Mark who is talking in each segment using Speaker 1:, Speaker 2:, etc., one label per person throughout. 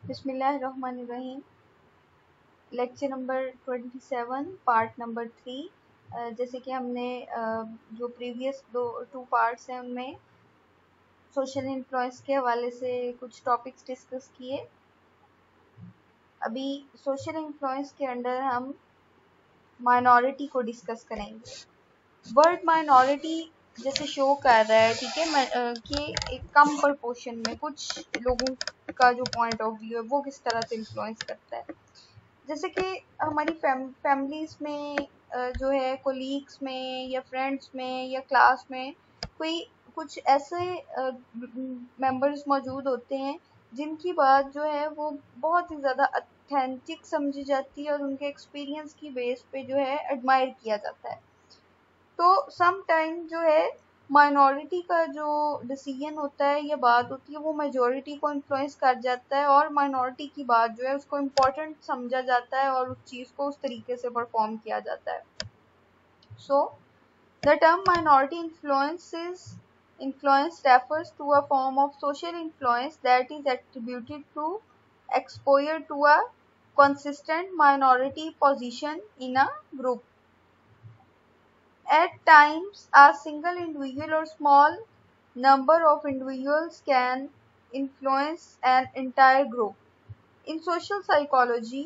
Speaker 1: बिस्मिल्लाहिर्रहमानिर्रहीम। Lecture number 27 part number 3। जैसे कि हमने जो प्रीवियस टू पार्ट्स हैं उनमें सोशल इन्फ्लुएंस के हवाले से कुछ टॉपिक्स डिस्कस किए। अभी सोशल इन्फ्लुएंस के अंडर हम माइनॉरिटी को डिस्कस करेंगे। वर्ड माइनॉरिटी जैसे शो कर रहा है, ठीक है, कि एक कम प्रपोर्शन में कुछ लोगों का जो पॉइंट ऑफ व्यू है वो किस तरह से इन्फ्लुएंस करता है। जैसे कि हमारी फैमिलीज में जो है, कोलीग्स में या फ्रेंड्स में या क्लास में कोई कुछ ऐसे मेंबर्स मौजूद होते हैं जिनकी बात जो है वो बहुत ही ज़्यादा ऑथेंटिक समझी जाती है और उनके एक्सपीरियंस की बेस पे जो है एडमायर किया जाता है। तो सम टाइम जो है माइनॉरिटी का जो डिसीजन होता है या बात होती है वो मेजॉरिटी को इन्फ्लुएंस कर जाता है और माइनॉरिटी की बात जो है उसको इम्पोर्टेंट समझा जाता है और उस चीज़ को उस तरीके से परफॉर्म किया जाता है। So the term minority influence refers to a form of social influence that is attributed to exposure to a consistent minority position in a group. At times, a single individual or small number of individuals can influence an entire group. In social psychology,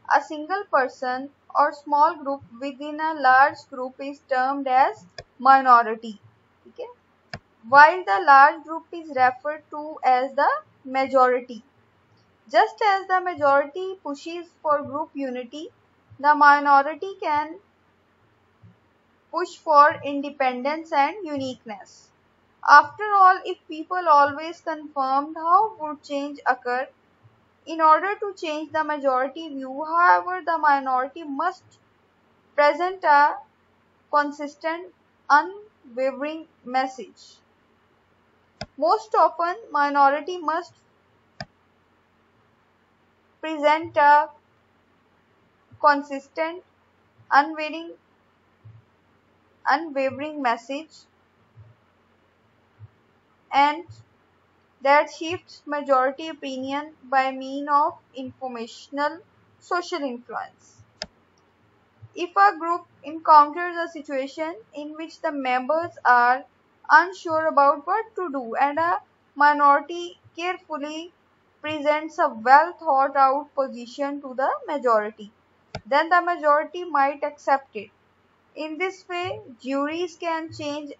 Speaker 1: a single person or small group within a large group is termed as minority. Okay? While the large group is referred to as the majority. Just as the majority pushes for group unity, the minority can push for independence and uniqueness. After all, if people always confirmed, how would change occur? In order to change the majority view, however, the minority must present a consistent, unwavering message. Most often, minority must present a consistent, unwavering message, and that shifts majority opinion by means of informational social influence. If a group encounters a situation in which the members are unsure about what to do and a minority carefully presents a well thought out position to the majority, then the majority might accept it. In this way, juries can change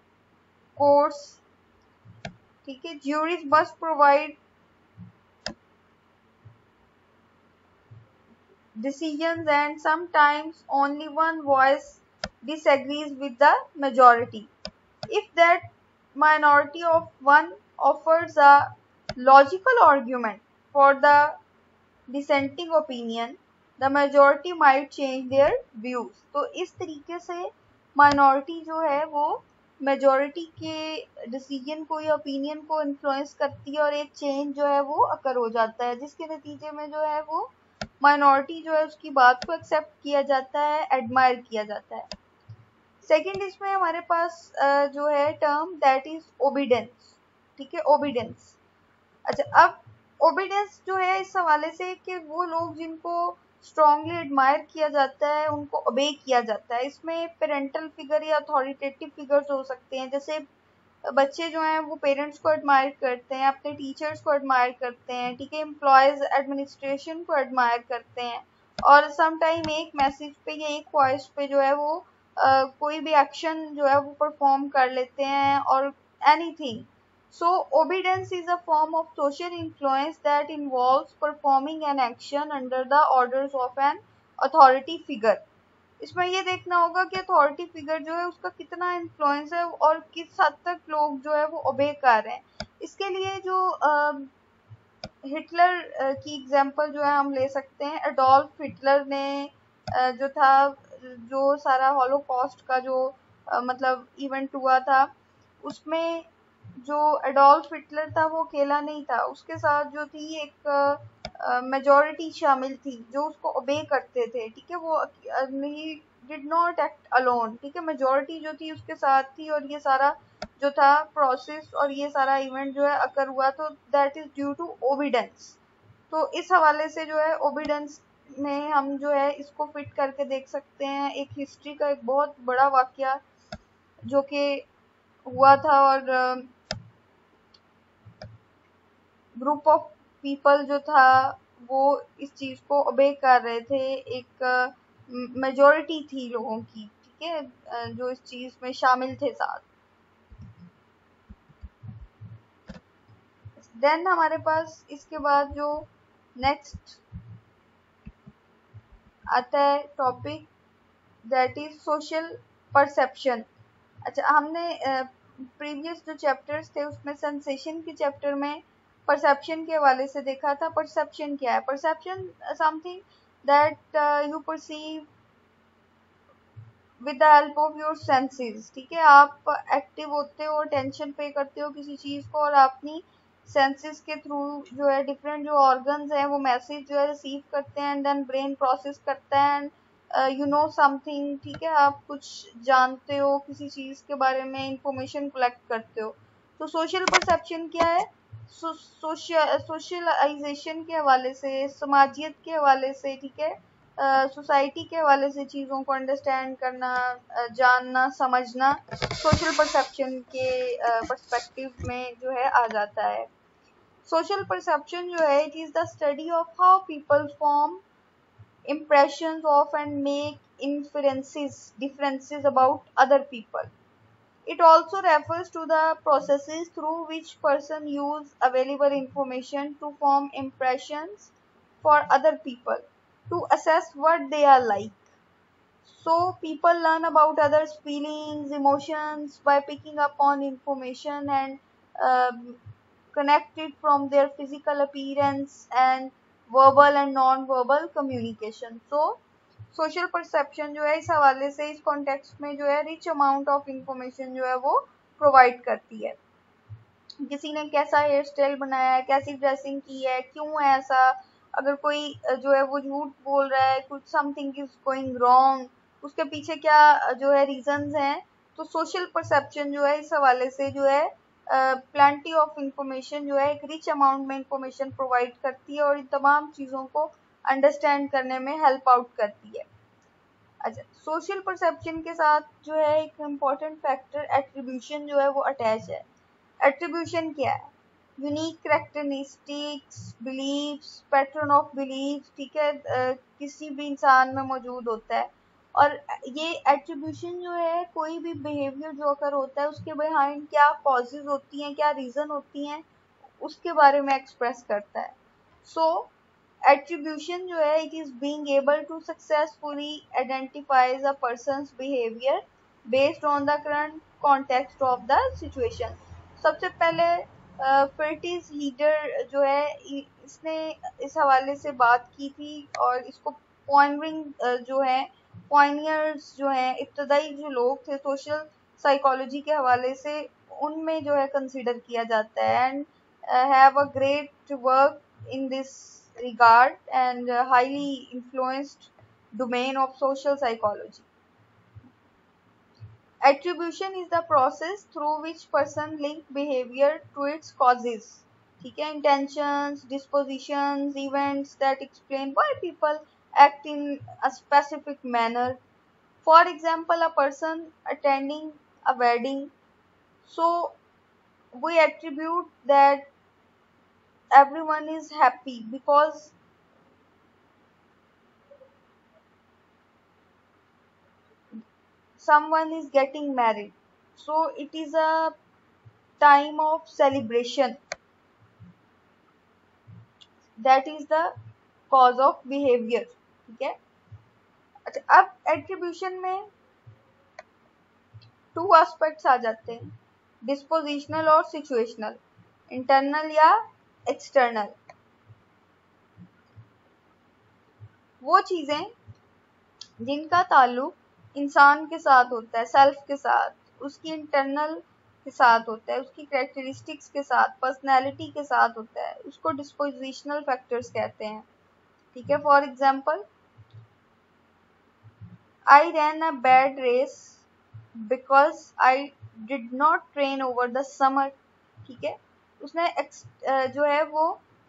Speaker 1: course. ठीक है, juries must provide decisions and sometimes only one voice disagrees with the majority. If that minority of one offers a logical argument for the dissenting opinion, the majority might change their views. तो इस तरीके से minority जो है वो majority के decision को या ओपिनियन को इन्फ्लुएंस करती है और एक चेंज जो है वो अकर हो जाता है, जिसके नतीजे में जो है वो माइनॉरिटी जो है उसकी बात को एक्सेप्ट किया जाता है, एडमायर किया जाता है। सेकंड, इसमें हमारे पास जो है टर्म दैट इज ओबीडेंस। ठीक है, ओबीडेंस। अच्छा, अब ओबीडेंस जो है इस हवाले से कि वो लोग जिनको स्ट्रांगली एडमायर किया जाता है उनको ओबे किया जाता है। इसमें पेरेंटल फिगर या अथॉरिटेटिव फिगर्स हो सकते हैं, जैसे बच्चे जो हैं वो पेरेंट्स को एडमायर करते हैं, अपने टीचर्स को एडमायर करते हैं, ठीक है, एम्प्लॉयज एडमिनिस्ट्रेशन को एडमायर करते हैं और सम टाइम एक मैसेज पे या एक वॉइस पे जो है वो कोई भी एक्शन जो है वो परफॉर्म कर लेते हैं और anything. So, obedience is a form of social influence that involves performing an action under the orders of an authority figure. इसमें ये देखना होगा कि अथॉरिटी फिगर जो है उसका कितना इन्फ्लुएंस है और किस हद तक लोग जो है वो ओबे कर रहे हैं। इसके लिए जो हिटलर की एग्जांपल जो है हम ले सकते हैं। एडोल्फ हिटलर ने जो था, जो सारा हॉलोकॉस्ट का जो मतलब इवेंट हुआ था, उसमें जो एडोल्फ हिटलर था वो अकेला नहीं था, उसके साथ जो थी एक मेजॉरिटी शामिल थी जो उसको ओबे करते थे। ठीक है, वो he did not act alone. ठीक है, मेजॉरिटी जो थी उसके साथ थी और ये सारा जो था प्रोसेस और ये सारा इवेंट जो है अकर हुआ, तो दैट इज ड्यू टू ओबीडेंस। तो इस हवाले से जो है ओबिडेंस में हम जो है इसको फिट करके देख सकते हैं। एक हिस्ट्री का एक बहुत बड़ा वाकया जो कि हुआ था, और ग्रुप ऑफ पीपल जो था वो इस चीज को ओबे कर रहे थे। एक मेजोरिटी थी लोगों की, ठीक है, जो इस चीज में शामिल थे साथ। देन हमारे पास इसके बाद जो नेक्स्ट आता है topic, that is social perception. अच्छा, हमने प्रीवियस जो चैप्टर्स थे उसमें सेंसेशन के चैप्टर में परसेप्शन के हवाले से देखा था। परसेप्शन क्या है? Perception something that you perceive with the help of your senses, ठीक है। आप एक्टिव होते हो, टेंशन पे करते हो किसी चीज को, और अपनी सेंसेस के थ्रू जो है डिफरेंट जो ऑर्गन्स हैं वो मैसेज जो है रिसीव करते हैं, एंड देन ब्रेन प्रोसेस करता है, एंड यू नो समथिंग, ठीक है, आप कुछ जानते हो किसी चीज के बारे में, इंफॉर्मेशन कलेक्ट करते हो। तो सोशल परसेप्शन क्या है? सोशलाइजेशन के हवाले से, समाजियत के हवाले से, ठीक है, सोसाइटी के हवाले से चीज़ों को अंडरस्टैंड करना, जानना, समझना, सोशल परसेप्शन के पर्सपेक्टिव में जो है आ जाता है। सोशल परसेप्शन जो है, it is the study of how people form impressions of and make inferences differences about other people. It also refers to the processes through which person use available information to form impressions for other people, to assess what they are like. So people learn about others' feelings, emotions by picking up on information, and connect it from their physical appearance and verbal and non-verbal communication. So social perception जो है इस हवाले से, इस context में जो है rich amount of information जो है वो प्रोवाइड करती है। किसी ने कैसा हेयर स्टाइल बनाया है, कैसी ड्रेसिंग की है, क्यों है ऐसा, अगर कोई जो है वो झूठ बोल रहा है, कुछ समथिंग इज गोइंग रॉन्ग, उसके पीछे क्या जो है रीजंस हैं। तो सोशल परसेप्शन जो है इस हवाले से जो है प्लेंटी ऑफ इंफॉर्मेशन जो है एक रिच अमाउंट में इंफॉर्मेशन प्रोवाइड करती है, और इन तमाम चीज़ों को अंडरस्टैंड करने में हेल्प आउट करती है। अच्छा, सोशल परसेप्शन के साथ जो है एक इम्पॉर्टेंट फैक्टर एट्रीब्यूशन जो है वो अटैच है। एट्रीब्यूशन क्या है? Unique characteristics, beliefs, pattern of beliefs, ठीक है, किसी भी इंसान में मौजूद होता है। और ये एट्रीब्यूशन जो है कोई भी बिहेवियर जो अगर होता है उसके बिहाइंड क्या कॉजेज होती हैं, क्या रीज़न होती हैं, उसके बारे में एक्सप्रेस करता है। सो attribution जो है, it is being able to successfully identifies a person's behavior based on the current context of the situation. सबसे पहले फर्टिस हीडर जो है इसने इस हवाले से बात की थी, और इसको पॉइंटरिंग जो है, पॉइनियर्स जो हैं, इब्तदाई जो लोग थे सोशल साइकोलॉजी के हवाले से, उनमें जो है कंसिडर किया जाता है, and have a great work in this regard, and highly influenced domain of social psychology. Attribution is the process through which person link behavior to its causes. ठीक है, intentions, dispositions, events that explain why people act in a specific manner. For example, a person attending a wedding, so we attribute that everyone is happy because someone is getting married, so it is a time of celebration, that is the cause of behavior, ठीक है। अच्छा, अब attribution में two aspects आ जाते हैं, dispositional और situational, internal या external. वो चीजें जिनका ताल्लुक इंसान के साथ होता है, सेल्फ के साथ, उसकी इंटरनल के साथ होता है, उसकी कैरेक्टरिस्टिक्स के साथ, पर्सनैलिटी के साथ होता है, उसको डिस्पोजिशनल फैक्टर्स कहते हैं, ठीक है। For example, I ran a bad race because I did not train over the summer, ठीक है। उसने जो है वो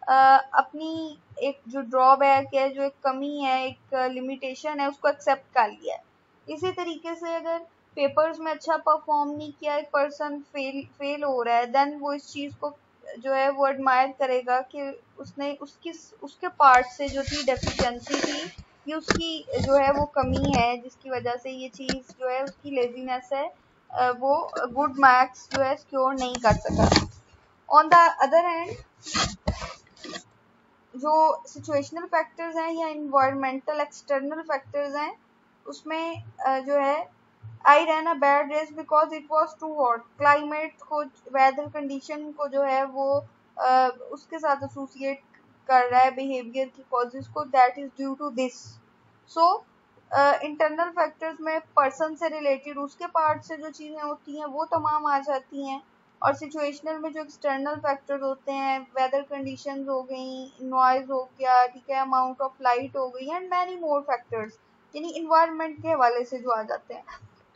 Speaker 1: अपनी एक जो ड्रॉबैक है, जो एक कमी है, एक लिमिटेशन है, उसको एक्सेप्ट कर लिया है। इसी तरीके से अगर पेपर्स में अच्छा परफॉर्म नहीं किया, एक पर्सन फेल हो रहा है, देन वो इस चीज़ को जो है वो एडमायर करेगा कि उसने उसके पार्ट से जो थी डेफिशिएंसी थी, ये उसकी जो है वो कमी है, जिसकी वजह से ये चीज़ जो है उसकी लेजीनेस है, वो गुड मार्क्स जो है सिक्योर नहीं कर सका। ऑन द अदर हैंड, जो सिचुएशनल फैक्टर्स हैं या इन्वायरमेंटल एक्सटर्नल फैक्टर्स हैं, उसमें जो है I ran a bad race because it was too hot. Climate को, वेदर कंडीशन को जो है वो उसके साथ एसोसिएट कर रहा है बिहेवियर की कॉजेज को, that is due to this. So internal factors में पर्सन से रिलेटेड उसके पार्ट से जो चीज़ें होती हैं वो तमाम आ जाती हैं, और सिचुएशनल में जो एक्सटर्नल फैक्टर्स होते हैं, वेदर कंडीशंस हो गई, नॉइज हो गया, ठीक है, अमाउंट ऑफ लाइट हो गई, एंड मैनी मोर फैक्टर्स, यानी इन्वायरमेंट के हवाले से जो आ जाते हैं।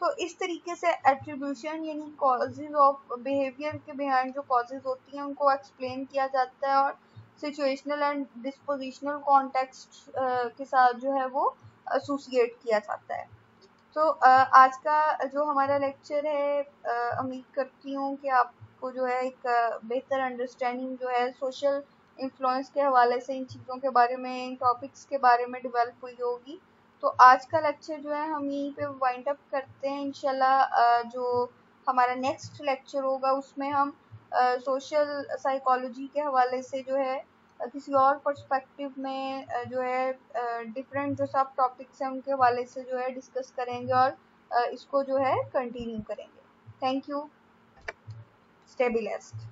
Speaker 1: तो इस तरीके से एट्रीब्यूशन यानी कॉजेज ऑफ बिहेवियर के बिहाइंड जो कॉजेज होती हैं उनको एक्सप्लेन किया जाता है, और सिचुएशनल एंड डिस्पोजिशनल कॉन्टेक्स्ट के साथ जो है वो एसोसिएट किया जाता है। तो आज का जो हमारा लेक्चर है, उम्मीद करती हूँ कि आपको जो है एक बेहतर अंडरस्टैंडिंग जो है सोशल इन्फ्लुएंस के हवाले से इन चीज़ों के बारे में, इन टॉपिक्स के बारे में डेवलप हुई होगी। तो आज का लेक्चर जो है हम यहीं पे वाइंड अप करते हैं। इंशाल्लाह जो हमारा नेक्स्ट लेक्चर होगा उसमें हम सोशल साइकोलॉजी के हवाले से जो है किसी और पर्सपेक्टिव में जो है डिफरेंट जो सब टॉपिक्स हैं उनके हवाले से जो है डिस्कस करेंगे, और इसको जो है कंटिन्यू करेंगे। Thank you, stay blessed.